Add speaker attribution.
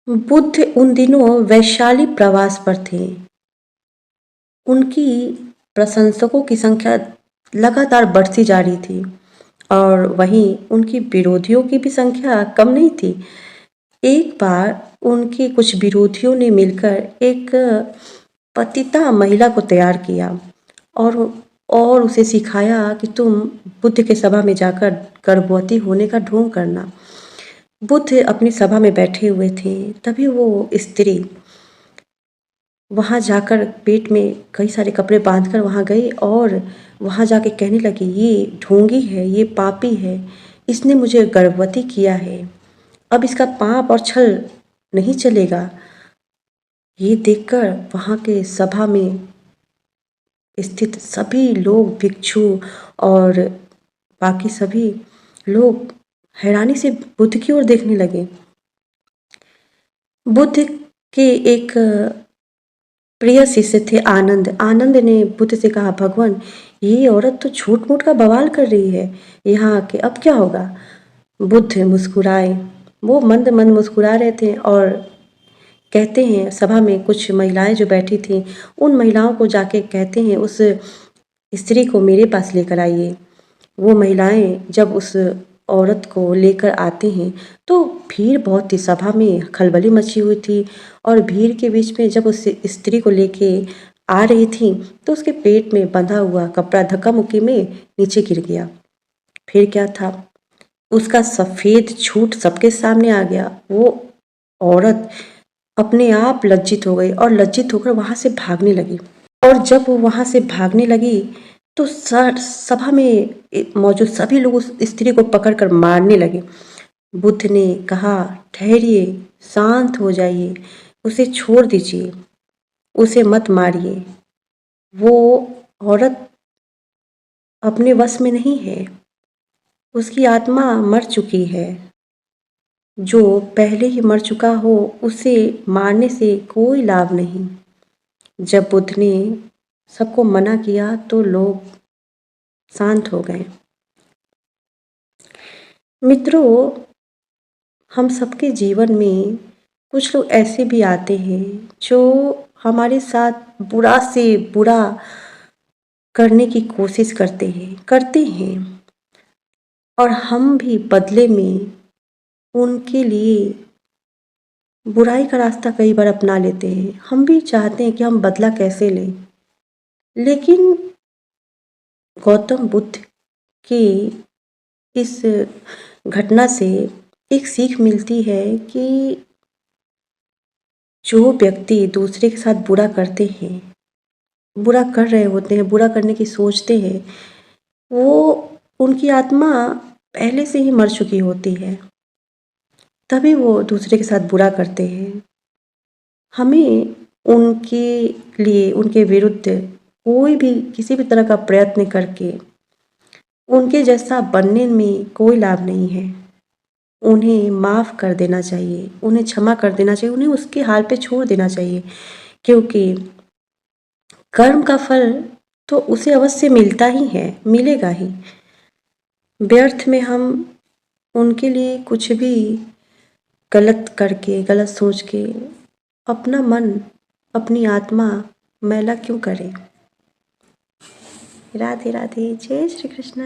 Speaker 1: बुद्ध उन दिनों वैशाली प्रवास पर थे। उनकी प्रशंसकों की संख्या लगातार बढ़ती जा रही थी और वहीं उनकी विरोधियों की भी संख्या कम नहीं थी। एक बार उनके कुछ विरोधियों ने मिलकर एक पतिता महिला को तैयार किया और और उसे सिखाया कि तुम बुद्ध के सभा में जाकर गर्भवती होने का ढोंग करना। बुद्ध अपनी सभा में बैठे हुए थे, तभी वो स्त्री वहाँ जाकर पेट में कई सारे कपड़े बांधकर वहाँ गई और वहाँ जाके कहने लगी, ये ढोंगी है, ये पापी है, इसने मुझे गर्भवती किया है, अब इसका पाप और छल नहीं चलेगा। ये देखकर वहाँ के सभा में स्थित सभी लोग, भिक्षु और बाकी सभी लोग हैरानी से बुद्ध की ओर देखने लगे। बुद्ध के एक प्रिय शिष्य थे आनंद। आनंद ने बुद्ध से कहा, भगवान ये औरत तो झूठ मूठ का बवाल कर रही है, यहाँ आके अब क्या होगा। बुद्ध मुस्कुराए, वो मंद मंद मुस्कुरा रहे थे और कहते हैं, सभा में कुछ महिलाएं जो बैठी थीं उन महिलाओं को जाके कहते हैं, उस स्त्री को मेरे पास लेकर आइए। वो महिलाएं जब उस औरत को लेकर आते हैं तो भीड़ बहुत थी, सभा में खलबली मची हुई थी और भीड़ के बीच में जब उस स्त्री को लेके आ रही थी तो उसके पेट में बंधा हुआ कपड़ा धक्का मुक्की में नीचे गिर गया। फिर क्या था, उसका सफ़ेद झूठ सबके सामने आ गया। वो औरत अपने आप लज्जित हो गई और लज्जित होकर वहाँ से भागने लगी। और जब वो वहाँ से भागने लगी तो सभा में मौजूद सभी लोग उस स्त्री को पकड़कर मारने लगे। बुद्ध ने कहा, ठहरिए, शांत हो जाइए, उसे छोड़ दीजिए, उसे मत मारिए। वो औरत अपने वश में नहीं है, उसकी आत्मा मर चुकी है। जो पहले ही मर चुका हो उसे मारने से कोई लाभ नहीं। जब बुद्ध ने सबको मना किया तो लोग शांत हो गए। मित्रों, हम सबके जीवन में कुछ लोग ऐसे भी आते हैं जो हमारे साथ बुरा से बुरा करने की कोशिश करते हैं और हम भी बदले में उनके लिए बुराई का रास्ता कई बार अपना लेते हैं। हम भी चाहते हैं कि हम बदला कैसे लें, लेकिन गौतम बुद्ध की इस घटना से एक सीख मिलती है कि जो व्यक्ति दूसरे के साथ बुरा करते हैं, बुरा कर रहे होते हैं, बुरा करने की सोचते हैं, वो उनकी आत्मा पहले से ही मर चुकी होती है, तभी वो दूसरे के साथ बुरा करते हैं। हमें उनके लिए, उनके विरुद्ध कोई भी किसी भी तरह का प्रयत्न करके उनके जैसा बनने में कोई लाभ नहीं है। उन्हें माफ़ कर देना चाहिए, उन्हें क्षमा कर देना चाहिए, उन्हें उसके हाल पे छोड़ देना चाहिए, क्योंकि कर्म का फल तो उसे अवश्य मिलता ही है, मिलेगा ही। व्यर्थ में हम उनके लिए कुछ भी गलत करके, गलत सोच के अपना मन, अपनी आत्मा मैला क्यों करें। राधे राधे, जय श्री कृष्ण।